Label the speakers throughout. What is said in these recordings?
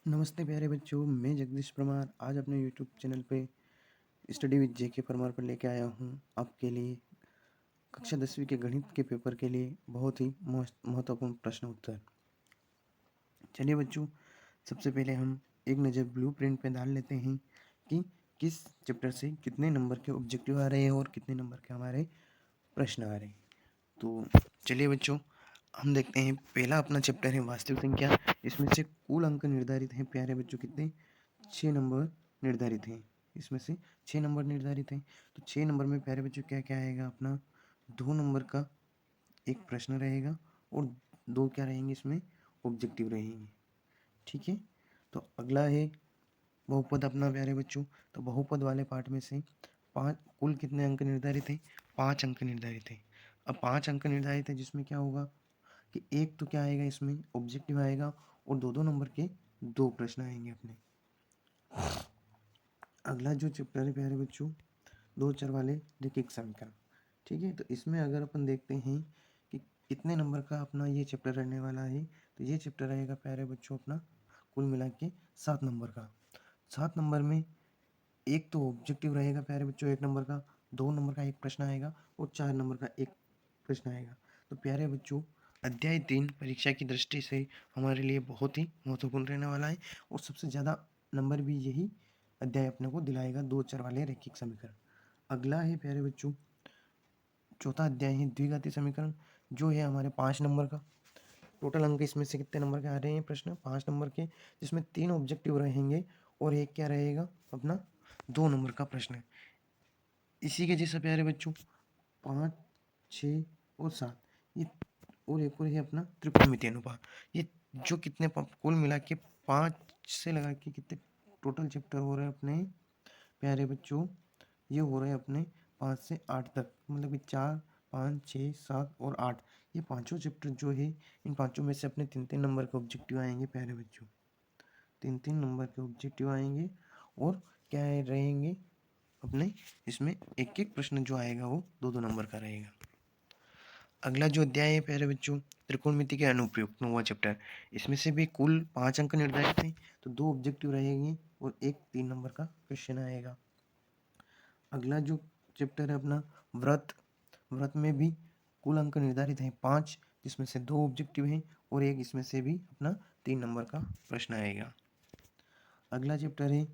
Speaker 1: नमस्ते प्यारे बच्चों, मैं जगदीश परमार आज अपने यूट्यूब चैनल पे स्टडी विद जेके परमार पर लेके आया हूँ आपके लिए कक्षा 10वीं के गणित के पेपर के लिए बहुत ही महत्वपूर्ण प्रश्न उत्तर। चलिए बच्चों, सबसे पहले हम एक नज़र ब्लूप्रिंट पे डाल लेते हैं कि किस चैप्टर से कितने नंबर के ऑब्जेक्टिव आ रहे हैं और कितने नंबर के हमारे प्रश्न आ रहे हैं। तो चलिए बच्चों, हम देखते हैं। पहला अपना चैप्टर है वास्तविक संख्या। इसमें से कुल अंक निर्धारित हैं प्यारे बच्चों, कितने? 6 नंबर निर्धारित हैं। इसमें से 6 नंबर निर्धारित हैं। तो 6 नंबर में प्यारे बच्चों क्या क्या आएगा अपना? 2 नंबर का एक प्रश्न रहेगा और 2 क्या रहेंगे इसमें? ऑब्जेक्टिव रहेंगे। ठीक है। तो अगला है बहुपद अपना प्यारे बच्चों। तो बहुपद वाले पार्ट में से 5 कुल कितने अंक निर्धारित हैं? 5 अंक निर्धारित हैं। अब 5 अंक निर्धारित है जिसमें क्या होगा कि एक तो क्या आएगा इसमें? ऑब्जेक्टिव आएगा और 2-2 नंबर के 2 प्रश्न आएंगे अपने। अगला जो चैप्टर है प्यारे बच्चों, 2 चर वाले रैखिक समीकरण। ठीक है। तो इसमें अगर अपन देखते हैं कि कितने नंबर का अपना ये चैप्टर रहने वाला है, तो ये चैप्टर रहेगा प्यारे बच्चों अपना कुल मिला के 7 नंबर का। 7 नंबर में एक तो ऑब्जेक्टिव रहेगा प्यारे बच्चों 1 नंबर का, 2 नंबर का एक प्रश्न आएगा और 4 नंबर का एक प्रश्न आएगा। तो प्यारे बच्चों, अध्याय 3 परीक्षा की दृष्टि से हमारे लिए बहुत ही महत्वपूर्ण रहने वाला है और सबसे ज़्यादा नंबर भी यही अध्याय अपने को दिलाएगा, 2 चर वाले रैखिक समीकरण। अगला है प्यारे बच्चों, चौथा अध्याय है द्विघाती समीकरण, जो है हमारे 5 नंबर का। टोटल अंक इसमें से कितने नंबर के आ रहे हैं प्रश्न? 5 नंबर के, जिसमें 3 ऑब्जेक्टिव रहेंगे और एक क्या रहेगा अपना? 2 नंबर का प्रश्न है। इसी के जैसा प्यारे बच्चों 5, 6 और 7, ये और एक और है अपना त्रिकोणमितीय अनुपात। ये जो कितने कुल मिला के 5 से लगा के कितने टोटल चैप्टर हो रहे हैं अपने प्यारे बच्चों? ये हो रहे हैं अपने 5 से 8 तक, मतलब कि 4, 5, 6, 7 और 8। ये पांचों चैप्टर जो है, इन पांचों में से अपने 3-3 नंबर के ऑब्जेक्टिव आएंगे प्यारे बच्चों। 3-3 नंबर के ऑब्जेक्टिव आएंगे और क्या रहेंगे अपने इसमें? एक एक प्रश्न जो आएगा वो 2-2 नंबर का रहेगा। अगला जो अध्याय है प्यारे बच्चों, त्रिकोणमिति के अनुप्रयोग, 9वां चैप्टर। इसमें से भी कुल 5 अंक निर्धारित हैं, तो 2 ऑब्जेक्टिव रहेंगे और एक 3 नंबर का क्वेश्चन आएगा। अगला जो चैप्टर है अपना व्रत। व्रत में भी कुल अंक निर्धारित हैं 5, जिसमें से 2 ऑब्जेक्टिव हैं और एक इसमें से भी अपना 3 नंबर का प्रश्न आएगा। अगला चैप्टर है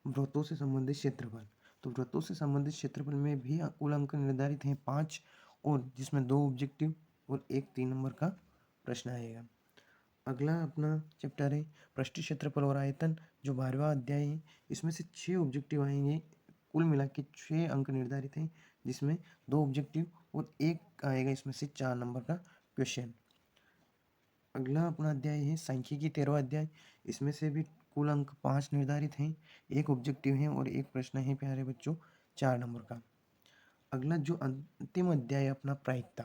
Speaker 1: व्रतों से संबंधित क्षेत्रफल। तो व्रतों से संबंधित क्षेत्रफल में भी कुल अंक निर्धारित हैं 5 और जिसमें 2 ऑब्जेक्टिव और एक 3 नंबर का प्रश्न आएगा। अगला अपना चैप्टर है पृष्ठीय क्षेत्रफल और आयतन, जो 12वां अध्याय है। इसमें से 6 ऑब्जेक्टिव आएंगे, कुल मिला के 6 अंक निर्धारित हैं, जिसमें 2 ऑब्जेक्टिव और एक आएगा इसमें से 4 नंबर का क्वेश्चन। अगला अपना अध्याय है सांख्यिकी, 13वां अध्याय। इसमें से भी कुल अंक 5 निर्धारित हैं, एक ऑब्जेक्टिव है और एक प्रश्न है प्यारे बच्चों 4 नंबर का। अगला जो अंतिम अध्याय है अपना प्रायिकता,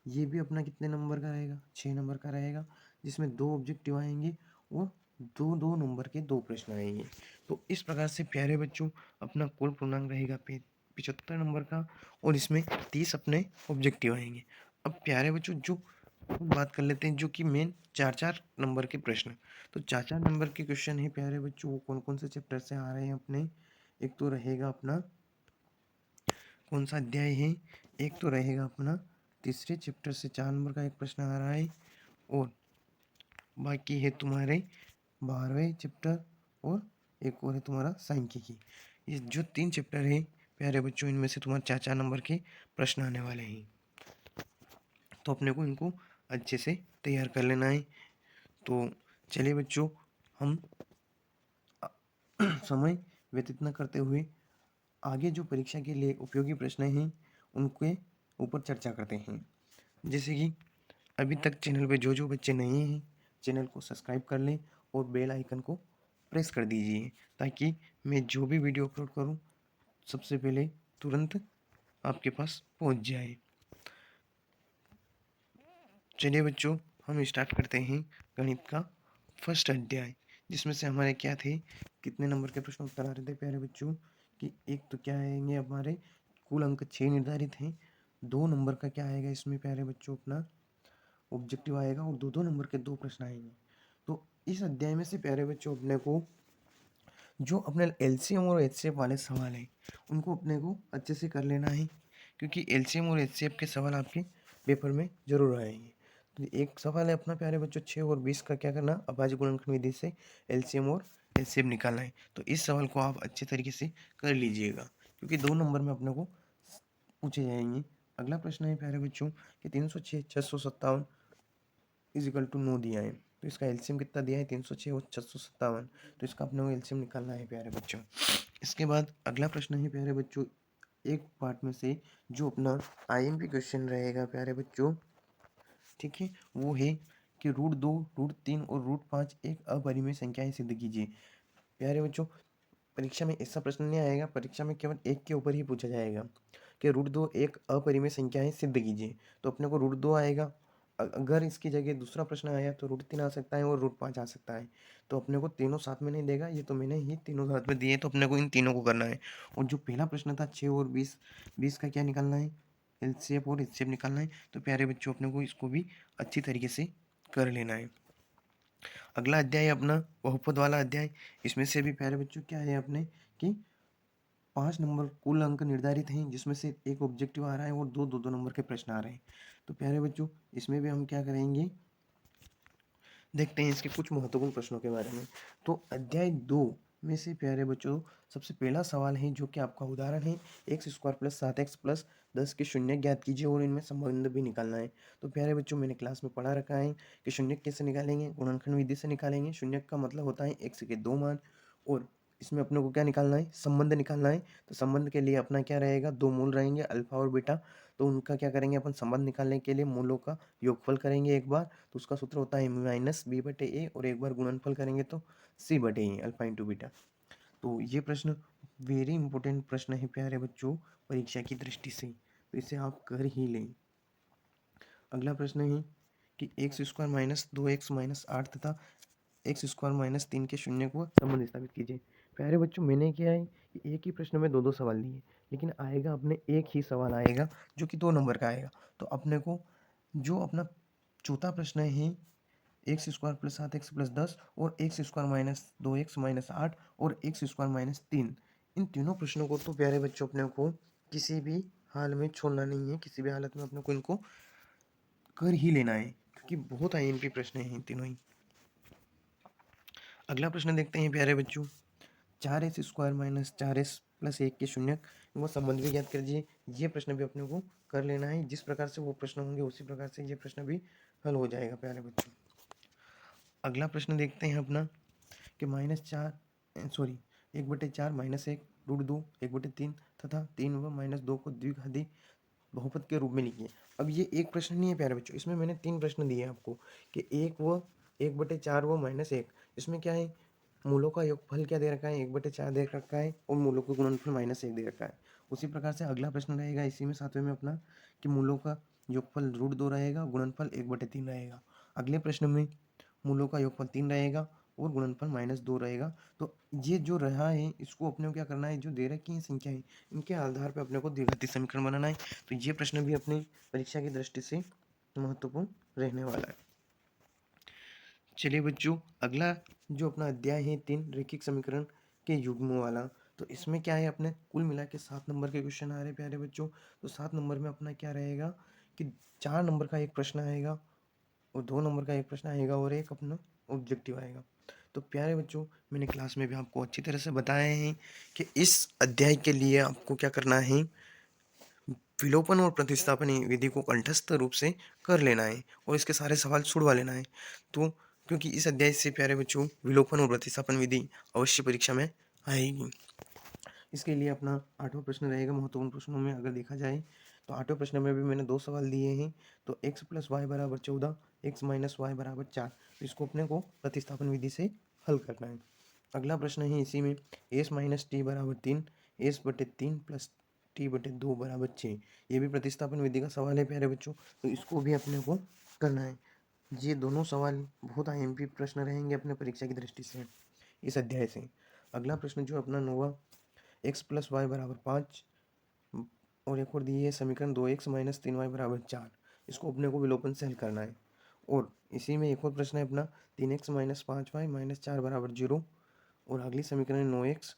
Speaker 1: ये भी अपना कितने नंबर का रहेगा? 6 नंबर का रहेगा, जिसमें 2 ऑब्जेक्टिव आएंगे और 2-2 नंबर के 2 प्रश्न आएंगे। तो इस प्रकार से प्यारे बच्चों अपना कुल पूर्णांक रहेगा 75 नंबर का और इसमें 30 अपने ऑब्जेक्टिव आएंगे। अब प्यारे बच्चों जो बात कर लेते हैं जो कि मेन 4-4 नंबर के प्रश्न। तो 4-4 नंबर के क्वेश्चन है प्यारे बच्चों, वो कौन कौन से चैप्टर से आ रहे हैं अपने? एक तो रहेगा अपना कौन सा अध्याय है? एक तो रहेगा अपना तीसरे चैप्टर से 4 नंबर का एक प्रश्न आ रहा है और बाकी है तुम्हारे 12वें चैप्टर और एक और है तुम्हारा सांख्यिकी। ये जो 3 चैप्टर है प्यारे बच्चों, इनमें से तुम्हारे 4-4 नंबर के प्रश्न आने वाले हैं। तो अपने को इनको अच्छे से तैयार कर लेना है। तो चलिए बच्चों, हम समय व्यतीत न करते हुए आगे जो परीक्षा के लिए उपयोगी प्रश्न हैं उनके ऊपर चर्चा करते हैं। जैसे कि अभी तक चैनल पे जो जो बच्चे नए हैं, चैनल को सब्सक्राइब कर लें और बेल आइकन को प्रेस कर दीजिए, ताकि मैं जो भी वीडियो अपलोड करूं सबसे पहले तुरंत आपके पास पहुंच जाए। चलिए बच्चों, हम स्टार्ट करते हैं गणित का फर्स्ट अध्याय, जिसमें से हमारे क्या थे, कितने नंबर के प्रश्न उत्तर आ रहे थे प्यारे बच्चों कि एक तो क्या आएंगे हमारे कुल अंक 6 निर्धारित हैं, 2 नंबर का क्या आएगा इसमें प्यारे बच्चों अपना ऑब्जेक्टिव आएगा और 2-2 नंबर के 2 प्रश्न आएंगे। तो इस अध्याय में से प्यारे बच्चों अपने को जो अपने एलसीएम और एचसीएफ वाले सवाल हैं उनको अपने को अच्छे से कर लेना है, क्योंकि एलसीएम और एचसीएफ के सवाल आपके पेपर में जरूर आएंगे। तो एक सवाल है अपना प्यारे बच्चों 6 और 20 का क्या करना, अभाज्य गुणनखंड विधि से एलसीएम और एचसीएफ निकालना है। तो इस सवाल को आप अच्छे तरीके से कर लीजिएगा, क्योंकि 2 नंबर में अपने को पूछे जाएंगे। अगला प्रश्न है प्यारे बच्चों कि 306 657 इज इक्वल टू 9 दिया है, तो इसका एलसीएम कितना दिया है 306 और 657, तो इसका अपने को एलसीएम निकालना है प्यारे बच्चों। इसके बाद अगला प्रश्न है प्यारे बच्चों एक पार्ट में से जो अपना आईएमपी क्वेश्चन रहेगा प्यारे बच्चों, ठीक है, वो है कि √2 √3 और √5 एक अपरिमेय संख्याएं सिद्ध कीजिए। प्यारे बच्चों परीक्षा में ऐसा प्रश्न नहीं आएगा, परीक्षा में केवल एक के ऊपर ही पूछा जाएगा कि √2 एक अपरिमेय संख्या है सिद्ध कीजिए। तो अपने को √2 आएगा, अगर इसकी जगह दूसरा प्रश्न आया तो √3 आ सकता है और √5 आ सकता है। तो अपने को तीनों साथ में नहीं देगा, ये तो मैंने ही तीनों साथ में दिए, तो अपने को इन तीनों को करना है। और जो पहला प्रश्न था 6 और 20, 20 का क्या निकालना है, एलसीएफ और एचसीएफ निकालना है। तो प्यारे बच्चों अपने को इसको भी अच्छी तरीके से कर लेना है। अगला अध्याय अपना बहुपद वाला अध्याय। इसमें से भी प्यारे बच्चों क्या है अपने कि 5 नंबर कुल अंक निर्धारित हैं, जिसमें से एक ऑब्जेक्टिव आ रहा है और दो दो दो नंबर के प्रश्न आ रहे हैं। तो प्यारे बच्चों इसमें भी हम क्या करेंगे, देखते हैं इसके कुछ महत्वपूर्ण प्रश्नों के बारे में। तो अध्याय 2 में से प्यारे बच्चों सबसे पहला सवाल है जो कि आपका उदाहरण है x² + 7x + 10 के शून्य ज्ञात कीजिए और इनमें संबंध भी निकालना है। तो प्यारे बच्चों मैंने क्लास में पढ़ा रखा है कि शून्य कैसे निकालेंगे, गुणनखंड विधि से निकालेंगे। शून्य का मतलब होता है x के 2 मान, और इसमें अपने को क्या निकालना है, संबंध निकालना है। तो संबंध के लिए अपना क्या रहेगा, 2 मूल रहेंगे अल्फा और बीटा। तो उनका क्या करेंगे अपन, संबंध निकालने के लिए मूलों का योगफल करेंगे एक बार, तो उसका सूत्र होता है -b/a, और एक बार गुणनफल करेंगे तो c/a अल्फा इंटू बीटा। तो ये प्रश्न वेरी इंपॉर्टेंट प्रश्न है प्यारे बच्चों परीक्षा की दृष्टि से, तो इसे आप कर ही लें। अगला प्रश्न है कि x² - 2x - 8 तथा x² - 3 के शून्य को संबंध स्थापित कीजिए। प्यारे बच्चों मैंने क्या है कि एक ही प्रश्न में दो दो सवाल दिए, लेकिन आएगा अपने एक ही सवाल आएगा जो कि 2 नंबर का आएगा। तो अपने को जो अपना चौथा प्रश्न है x² + 7x + 10 और x² - 2x - 8 और x² - 3, इन तीनों प्रश्नों को तो प्यारे बच्चों अपने को किसी भी हाल में छोड़ना नहीं है, किसी भी हालत में अपने को इनको कर ही लेना है, क्योंकि बहुत आईएमपी प्रश्न हैं तीनों ही। अगला प्रश्न देखते हैं प्यारे बच्चों, 4x² - 4s + 1 के शून्य वो संबंध भी ज्ञात कीजिए। ये प्रश्न भी अपने को कर लेना है, जिस प्रकार से वो प्रश्न होंगे उसी प्रकार से ये प्रश्न भी हल हो जाएगा प्यारे बच्चों। अगला प्रश्न देखते हैं अपना कि -4 1/4 -1 √2 1/3 तथा 3 व -2 को द्विघाती बहुपद के रूप में लिखिए। अब ये एक प्रश्न नहीं है प्यारे बच्चों, इसमें मैंने 3 प्रश्न दिए हैं आपको कि 1/4 व -1। इसमें क्या है, मूलों का योगफल क्या दे रखा है, 1/4 दे रखा है और मूलों का गुणनफल -1 दे रखा है। उसी प्रकार से अगला प्रश्न रहेगा इसी में 7वें में अपना कि मूलों का योगफल √2 रहेगा, गुणनफल 1/3 रहेगा। अगले प्रश्न में मूलों का योगफल 3 रहेगा और गुणनफल -2 रहेगा। तो ये जो रहा है इसको अपने को क्या करना है, जो दे रखी है संख्या है इनके आधार पर अपने को द्विघाती समीकरण बनाना है। तो ये प्रश्न भी अपनी परीक्षा की दृष्टि से महत्वपूर्ण रहने वाला है। चलिए बच्चों अगला जो अपना अध्याय है 3 रैखिक समीकरण के युग्मों वाला, तो इसमें क्या है अपने कुल मिला के 7 नंबर के क्वेश्चन आ रहे हैं प्यारे बच्चों। तो 7 नंबर में अपना क्या रहेगा कि 4 नंबर का एक प्रश्न आएगा और 2 नंबर का एक प्रश्न आएगा और एक अपना ऑब्जेक्टिव आएगा। तो प्यारे बच्चों मैंने क्लास में भी आपको अच्छी तरह से बताया है कि इस अध्याय के लिए आपको क्या करना है, विलोपन और प्रतिस्थापन विधि को कंठस्थ रूप से कर लेना है और इसके सारे सवाल छुड़वा लेना है। तो क्योंकि इस अध्याय से प्यारे बच्चों विलोपन और प्रतिस्थापन विधि अवश्य परीक्षा में आएगी। इसके लिए अपना 8वां प्रश्न रहेगा महत्वपूर्ण प्रश्नों में अगर देखा जाए तो 8वें प्रश्न में भी मैंने 2 सवाल दिए हैं। तो x + y = 14, x - y = 4, तो इसको अपने को प्रतिस्थापन विधि से हल करना है। अगला प्रश्न है इसी में s - t = 3, s/3 + t/2 = 6, ये भी प्रतिस्थापन विधि का सवाल है प्यारे बच्चों, तो इसको भी अपने को करना है। ये दोनों सवाल बहुत आईएमपी प्रश्न रहेंगे अपने परीक्षा की दृष्टि से इस अध्याय से। अगला प्रश्न जो अपना 9वां x + y = 5 और एक और दी है समीकरण 2x - 3y = 4, इसको अपने को विलोपन से हल करना है। और इसी में एक और प्रश्न है अपना 3x माइनस 5y माइनस 4 बराबर 0 और अगली समीकरण है 9x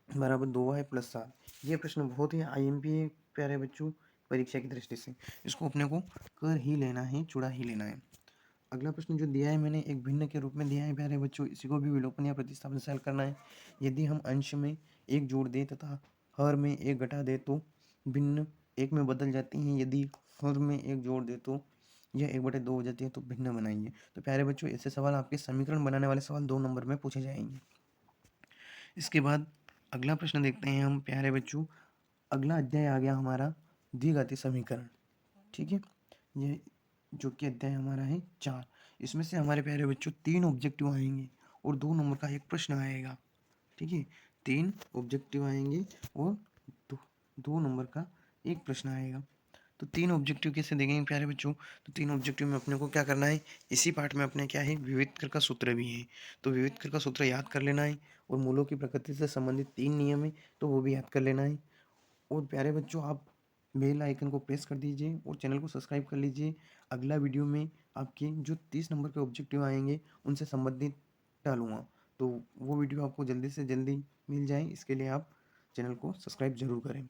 Speaker 1: बराबर 2y प्लस 7। ये प्रश्न बहुत ही IMP है प्यारे बच्चों परीक्षा की दृष्टि से, इसको अपने को कर ही लेना है, चुड़ा ही लेना है। अगला प्रश्न जो दिया है मैंने एक भिन्न के रूप में दिया है प्यारे बच्चों, इसी को भी विलोपन या प्रतिस्थापन से हल करना है। यदि हम अंश में एक जोड़ दें तथा हर में एक घटा दे तो भिन्न एक में बदल जाती हैं, यदि हर में एक जोड़ दे तो यह 1/2 हो जाती है, तो भिन्न बनाइए। तो प्यारे बच्चों ऐसे सवाल आपके समीकरण बनाने वाले सवाल 2 नंबर में पूछे जाएंगे। इसके बाद अगला प्रश्न देखते हैं हम प्यारे बच्चों। अगला अध्याय आ गया हमारा द्विघाती समीकरण, ठीक है। ये जो कि अध्याय हमारा है 4। इसमें से हमारे प्यारे बच्चों 3 ऑब्जेक्टिव आएंगे और 2 नंबर का एक प्रश्न आएगा, ठीक है। 3 ऑब्जेक्टिव आएंगे और 2 नंबर का एक प्रश्न आएगा। तो 3 ऑब्जेक्टिव कैसे देखेंगे प्यारे बच्चों? तो 3 ऑब्जेक्टिव में अपने को क्या करना है, इसी पार्ट में अपने क्या है विविध कर का सूत्र भी है, तो विविध कर का सूत्र याद कर लेना है और मूलों की प्रकृति से संबंधित 3 नियम है तो वो भी याद कर लेना है। और प्यारे बच्चों आप बेल आइकन को प्रेस कर दीजिए और चैनल को सब्सक्राइब कर लीजिए। अगला वीडियो में आपके जो 30 नंबर के ऑब्जेक्टिव आएंगे उनसे संबंधित डालूंगा, तो वो वीडियो आपको जल्दी से जल्दी मिल जाए, इसके लिए आप चैनल को सब्सक्राइब जरूर करें।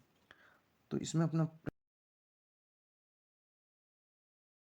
Speaker 1: तो इसमें अपना